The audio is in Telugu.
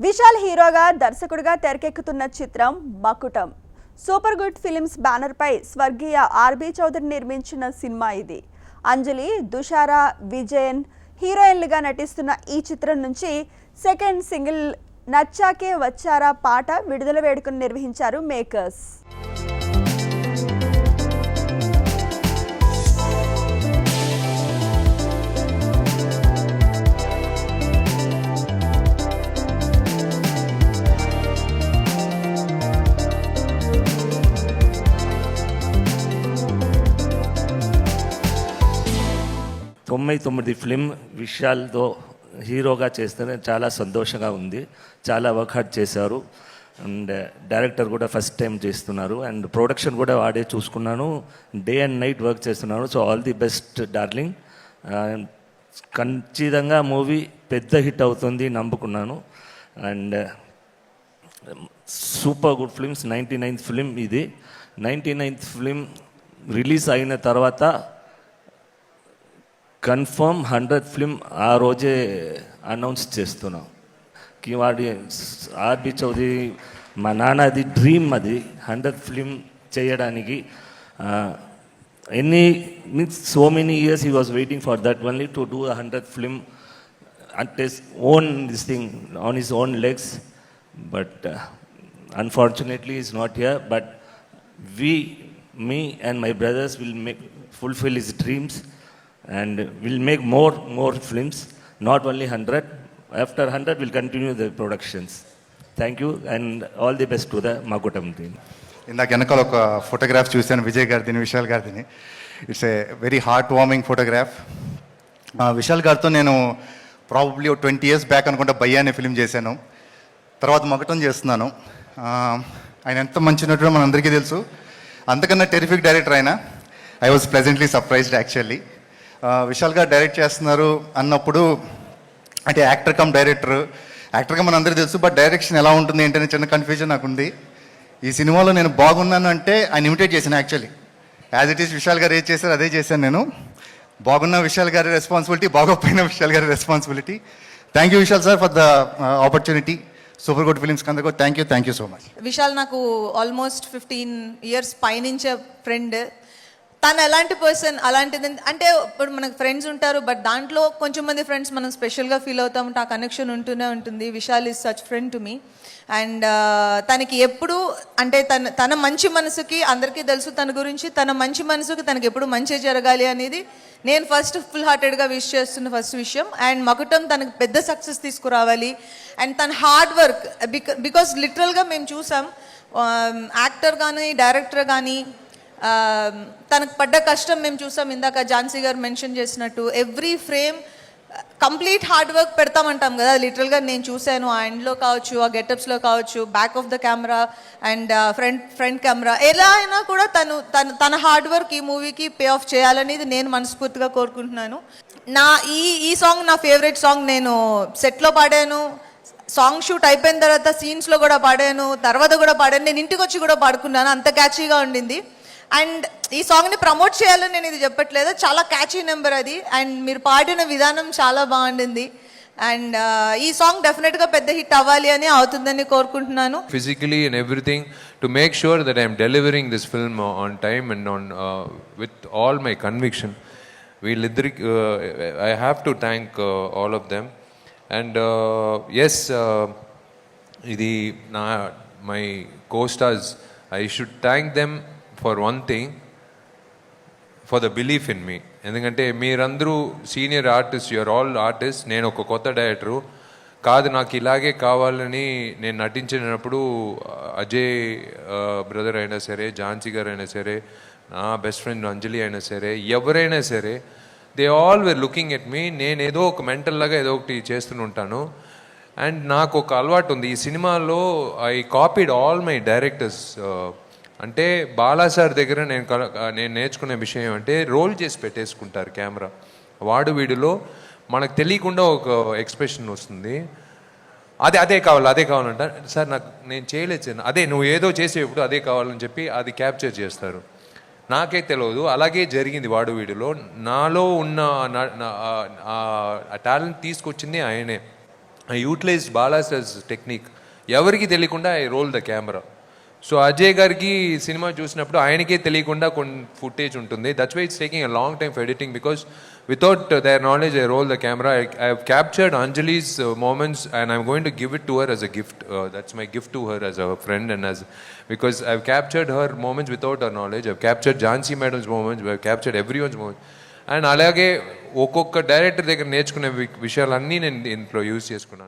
విశాల్ హీరోగా దర్శకుడిగా తెరకెక్కుతున్న చిత్రం మకుటం. సూపర్ గుడ్ ఫిల్మ్స్ బ్యానర్ పై స్వర్గీయ ఆర్బి చౌదరి నిర్మించిన సినిమా ఇది. అంజలి, దుషారా, విజయన్ హీరోయిన్లుగా నటిస్తున్న ఈ చిత్రం నుంచి సెకండ్ సింగిల్ నచ్చాకే వచ్చారా పాట విడుదల వేడుకను నిర్వహించారు మేకర్స్. తొమ్మిది ఫిలిం విశాల్తో హీరోగా చేస్తేనే చాలా సంతోషంగా ఉంది. చాలా వర్క్ హార్డ్ చేశారు అండ్ డైరెక్టర్ కూడా ఫస్ట్ టైం చేస్తున్నారు అండ్ ప్రొడక్షన్ కూడా వాడే చూసుకున్నాను. డే అండ్ నైట్ వర్క్ చేస్తున్నాను. So all the best darling. ఖచ్చితంగా మూవీ పెద్ద హిట్ అవుతుంది నమ్ముకున్నాను. And super good films 99th film ఇది. 99th ఫిలిం రిలీజ్ అయిన తర్వాత కన్ఫర్మ్ 100th ఫిలిం ఆ రోజే అనౌన్స్ చేస్తున్నాం. వాడి ఆర్బి చౌదరి మా నాన్నది డ్రీమ్, అది 100th ఫిలిం చేయడానికి. Means so many years he was waiting for that only to do 100th film at his own this thing on his own legs, but unfortunately he's not here. But me and my brothers will fulfill his dreams and we'll make more films, not only 100. After 100 we'll continue the productions. Thank you and all the best to the Makutam team. ఇందాక వెనకాల ఒక ఫోటోగ్రాఫ్ చూశాను, విజయ్ గారిని, విశాల్ గారిని. It's a very heart warming photograph. Vishal గారితో నేను ప్రాబబ్లీ 20 years బ్యాక్ అనుకుంటా భయ్యా అనే ఫిలిం చేశాను. తర్వాత మకుటం చేస్తున్నాను. ఆయన ఎంత మంచి నటుడో మనందరికీ తెలుసు. అంతకన్నా టెరిఫిక్ డైరెక్టర్ ఆయన. I was pleasantly surprised actually. Vishal గారు డైరెక్ట్ చేస్తున్నారు అన్నప్పుడు, అంటే యాక్టర్ కమ్ యాక్టర్గా మన అందరికీ తెలుసు, బట్ డైరెక్షన్ ఎలా ఉంటుంది ఏంటనే చిన్న కన్ఫ్యూజన్ నాకు ఉంది. ఈ సినిమాలో నేను బాగున్నాను అంటే ఆయన ఇమిటేట్ చేశాను actually. As it is Vishal గారు ఏది చేశారు అదే చేశాను నేను. బాగున్న విశాల్ గారి రెస్పాన్సిబిలిటీ, బాగోపోయిన విశాల్ గారి responsibility. Thank you Vishal sir for the opportunity. Super good films కందకు thank you so much. Vishal నాకు ఆల్మోస్ట్ 15 years పైనుంచే ఫ్రెండ్. తను ఎలాంటి పర్సన్, అలాంటిది అంటే ఇప్పుడు మనకు ఫ్రెండ్స్ ఉంటారు, బట్ దాంట్లో కొంచెం మంది ఫ్రెండ్స్ మనం స్పెషల్గా ఫీల్ అవుతాం. ఆ కనెక్షన్ ఉంటూనే ఉంటుంది. Vishal is such friend to me. And తనకి ఎప్పుడు అంటే తన మంచి మనసుకి, అందరికీ తెలుసు తన గురించి, తన మంచి మనసుకి తనకి ఎప్పుడు మంచి జరగాలి అనేది నేను ఫస్ట్ ఫుల్ హార్టెడ్గా విష్ చేస్తున్న ఫస్ట్ విషయం. అండ్ మకుటం తనకు పెద్ద సక్సెస్ తీసుకురావాలి. అండ్ తన హార్డ్ వర్క్, బికాస్ లిటరల్గా మేము చూసాం యాక్టర్ కానీ డైరెక్టర్ కానీ తనకు పడ్డ కష్టం మేము చూసాం. ఇందాక ఝాన్సీ గారు మెన్షన్ చేసినట్టు every frame complete hard work పెడతామంటాం కదా, లిటరల్గా నేను చూశాను. ఆ ఎండ్లో కావచ్చు, ఆ గెటప్స్లో కావచ్చు, back of the camera and front camera, ఎలా అయినా కూడా తన హార్డ్ వర్క్ ఈ మూవీకి పే ఆఫ్ చేయాలనేది నేను మనస్ఫూర్తిగా కోరుకుంటున్నాను. ఈ సాంగ్ నా ఫేవరెట్ సాంగ్. నేను సెట్లో పాడాను, సాంగ్ షూట్ అయిపోయిన తర్వాత సీన్స్లో కూడా పాడాను, తర్వాత కూడా పాడాను, నేను ఇంటికి వచ్చి కూడా పాడుకున్నాను. అంత క్యాచీగా ఉండింది. అండ్ ఈ సాంగ్ని ప్రమోట్ చేయాలని నేను ఇది చెప్పట్లేదు, చాలా క్యాచీ నెంబర్ అది. అండ్ మీరు పాడిన విధానం చాలా బాగుండింది. అండ్ ఈ సాంగ్ డెఫినెట్గా పెద్ద హిట్ అవ్వాలి అని, అవుతుందని కోరుకుంటున్నాను. Physically and everything to make sure that I am delivering this film on time and on with all my conviction. I have to thank all of them. And yes, my co-stars, I should thank them for one thing, for the belief in me. ఎందుకంటే మీరందరూ senior artist, you are all artist. నేను ఒక కొత్త డైరెక్టరు కాదు, నాకు ఇలాగే కావాలని నేను నటించినప్పుడు అజయ్ బ్రదర్ అయినా సరే, ఝాన్సీ గారు అయినా సరే, నా బెస్ట్ ఫ్రెండ్ అంజలి అయినా సరే, ఎవరైనా సరే, they all were looking at me. నేను ఏదో ఒక మెంటల్ లాగా ఏదో ఒకటి చేస్తూనే ఉంటాను. అండ్ నాకు ఒక అలవాటు ఉంది ఈ సినిమాలో. I copied all my directors. అంటే బాలా సార్ దగ్గర నేను నేర్చుకునే విషయం అంటే రోల్ చేసి పెట్టేసుకుంటారు కెమెరా. వాడు వీడిలో మనకు తెలియకుండా ఒక ఎక్స్ప్రెషన్ వస్తుంది, అదే కావాలంట సార్, నేను చేయలేదు, అదే నువ్వు ఏదో చేసేప్పుడు అదే కావాలని చెప్పి అది క్యాప్చర్ చేస్తారు. నాకే తెలియదు, అలాగే జరిగింది వాడు వీడిలో. నాలో ఉన్న టాలెంట్ తీసుకొచ్చింది ఆయనే. ఐ యూటిలైజ్ బాలాసాస్ టెక్నిక్. ఎవరికి తెలియకుండా I roll the camera. So Ajay గారికి సినిమా చూసినప్పుడు ఆయనకే తెలియకుండా కొన్ని ఫుటేజ్ ఉంటుంది. That's why it's taking a long time for editing, because without their knowledge I roll the camera. I have captured Anjali's moments and I'm going to give it to her as a gift. That's my gift to her as a friend, and as because I've captured her moments without her knowledge. I've captured Jhansi madam's moments, I've captured everyone's moments. And అలాగే ఒక్కొక్క డైరెక్టర్ దగ్గర నేర్చుకునే విషయాలన్నీ నేను ఇంట్లో యూజ్ చేసుకున్నాను.